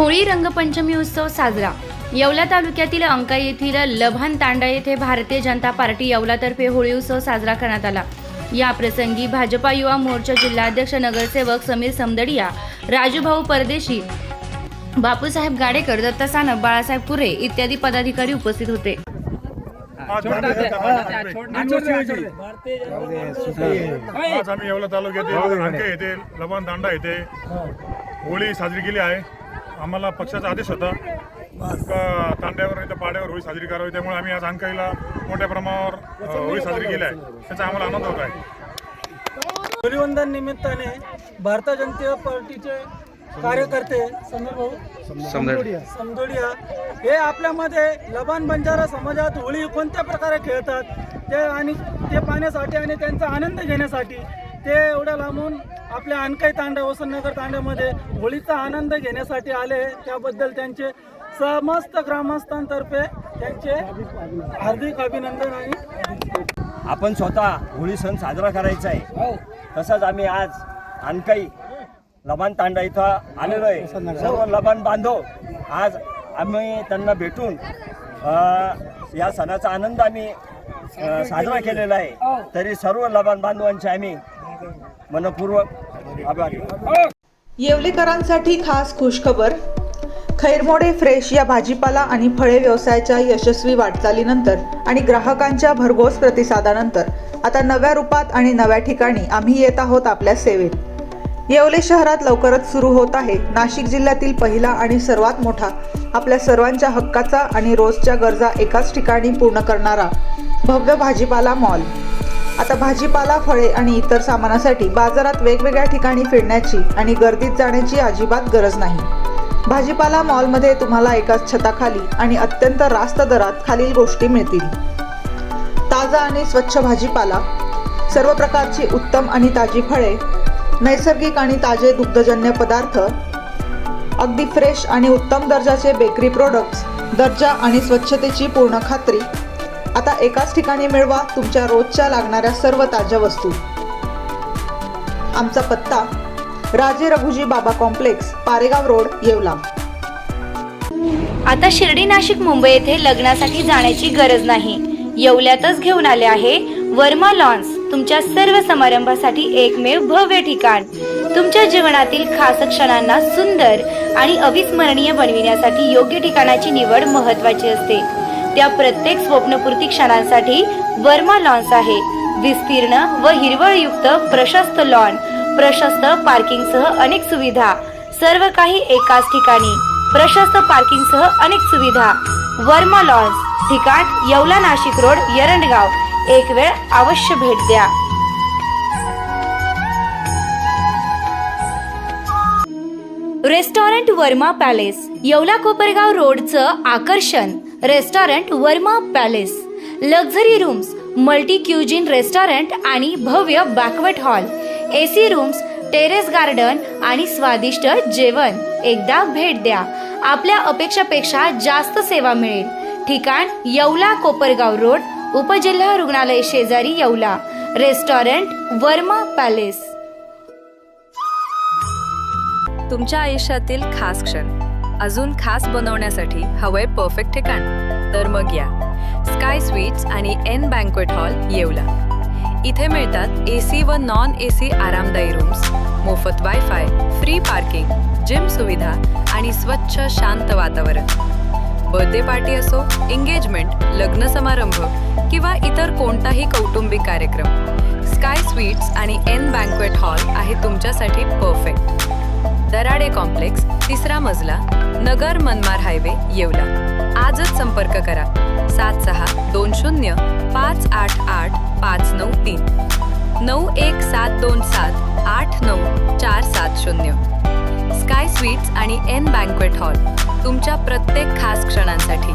होळी रंगपंचमी उत्सव साजरा। येवला तालुक्यातील अंका येथील लभान तांडा येथे भारतीय जनता पार्टी येवलातर्फे होळी उत्सव साजरा करण्यात आला। या प्रसंगी भाजपा युवा मोर्चा जिल्हाध्यक्ष नगरसेवक समीर समदडिया, राजूभाऊ परदेशी, बापूसाहेब गाडेकर, दत्ता सानप, बाळासाहेब पुरे इत्यादी पदाधिकारी उपस्थित होते। आज आम्ही येवला तालुक्यातील अंका येथे लबान तांडा येथे होळी साजरी केली आहे। आम्हाला पक्षाचा आदेश होता तांड्यावर इथं पाड्यावर होळी साजरी करावी, त्यामुळे आम्ही आज अंकाईला मोठ्या प्रमाणावर होळी साजरी केली आहे। त्याचा आम्हाला आनंद होत आहे। होळीवंदन निमित्ताने भारतीय जनता पार्टीचे कार्यकर्ते समीर भाऊ समदोडिया हे आपल्यामध्ये लबान बंजारा समाजात होळी कोणत्या प्रकारे खेळतात ते पाहण्यासाठी आणि त्यांचा आनंद घेण्यासाठी ते एवढ्या लांबून आपल्या अंकाई तांडा वसंतनगर तांड्यामध्ये होळीचा आनंद घेण्यासाठी आले। त्याबद्दल त्यांचे समस्त ग्रामस्थांतर्फे त्यांचे हार्दिक अभिनंदन आहे। आपण स्वतः होळी सण साजरा करायचा आहे, तसंच आम्ही आज अंकाई लबान तांडा इथं आलेलो आहे। सर्व लबान बांधव आज आम्ही त्यांना भेटून या सणाचा आनंद आम्ही साजरा केलेला आहे। तरी सर्व लबान बांधवांचे आम्ही मनपूर्वक आभारी। येवलेकरांसाठी खास खुशखबर। खैरमोडे फ्रेश या भाजीपाला आणि फळे व्यवसायाच्या यशस्वी वाटचालीनंतर आणि ग्राहकांच्या भरघोस प्रतिसादानंतर आता नव्या रूपात आणि नव्या ठिकाणी आम्ही येत आहोत आपल्या सेवेत। येवले शहरात लवकरच सुरू होत आहे नाशिक जिल्ह्यातील पहिला आणि सर्वात मोठा, आपल्या सर्वांच्या हक्काचा आणि रोजच्या गरजा एकाच ठिकाणी पूर्ण करणारा भव्य भाजीपाला मॉल। आता भाजीपाला, फळे आणि इतर सामानासाठी बाजारात वेगवेगळ्या ठिकाणी फिरण्याची आणि गर्दीत जाण्याची अजिबात गरज नाही। भाजीपाला मॉलमध्ये तुम्हाला एकाच छताखाली आणि अत्यंत रास्त दरात खालील गोष्टी मिळतील: ताजा आणि स्वच्छ भाजीपाला, सर्व प्रकारची उत्तम आणि ताजी फळे, नैसर्गिक आणि ताजे दुग्धजन्य पदार्थ, अगदी फ्रेश आणि उत्तम दर्जाचे बेकरी प्रोडक्ट्स, दर्जा आणि स्वच्छतेची पूर्ण खात्री। आता एकाच ठिकाणी मिळवा तुमच्या रोजच्या लागणाऱ्या सर्व ताज्या वस्तू। आमचा पत्ता: राजे रघुजी बाबा कॉम्प्लेक्स, पारेगाव रोड, येवला। आता शिर्डी, नाशिक, मुंबई येथे लग्नासाठी जाण्याची गरज नाही। येवल्यातच घेऊन आले आहे वर्मा लॉन्स, तुमच्या सर्व समारंभासाठी एकमेव भव्य ठिकाण। तुमच्या जीवनातील खास क्षणांना सुंदर आणि अविस्मरणीय बनविण्यासाठी योग्य ठिकाणाची निवड महत्त्वाची असते। त्या प्रत्येक स्वप्नपूर्ती क्षणांसाठी वर्मा लॉन्स आहे। विस्तीर्ण व हिरवळयुक्त प्रशस्त लॉन, प्रशस्त पार्किंगसह अनेक सुविधा, सर्व काही एकाच ठिकाणी, प्रशस्त पार्किंगसह अनेक सुविधा। वर्मा लॉन्स, ठिकाण येवला नाशिक रोड, एरंडगाव। एक वेळ अवश्य भेट द्या। रेस्टॉरंट वर्मा पॅलेस, येवला कोपरगाव रोडचं आकर्षण। Restaurant Verma palace, luxury rooms, multi cuisine restaurant आणि भव्य banquet hall, AC rooms, terrace garden आणि स्वादिष्ट जेवण। एकदा भेट द्या, आपल्या अपेक्षापेक्षा जास्त सेवा मिळेल। ठिकाण येवला कोपरगाव रोड, उपजिल्हा रुग्णालय शेजारी, येवला। Restaurant Verma palace. तुमच्या आयुष्यातील खास क्षण अजून खास बनवण्यासाठी हवंय परफेक्ट ठिकाण? तर मग या स्काय स्वीट्स आणि एन बँक्वेट हॉल, येवला। इथे मिळतात एसी व नॉन एसी आरामदायी रूम्स, मोफत वायफाय, फ्री पार्किंग, जिम सुविधा आणि स्वच्छ शांत वातावरण। बर्थडे पार्टी असो, एंगेजमेंट, लग्न समारंभ किंवा इतर कोणताही कौटुंबिक कार्यक्रम, स्काय स्वीट्स आणि एन बँक्वेट हॉल आहे तुमच्यासाठी परफेक्ट। दराडे कॉम्प्लेक्स, 3रा मजला, नगर मनमाड हायवे, येवला। आजच संपर्क करा 7620 588 593 91727 89470। स्काय स्वीट्स आणि एन बँक्वेट हॉल, तुमच्या प्रत्येक खास क्षणांसाठी।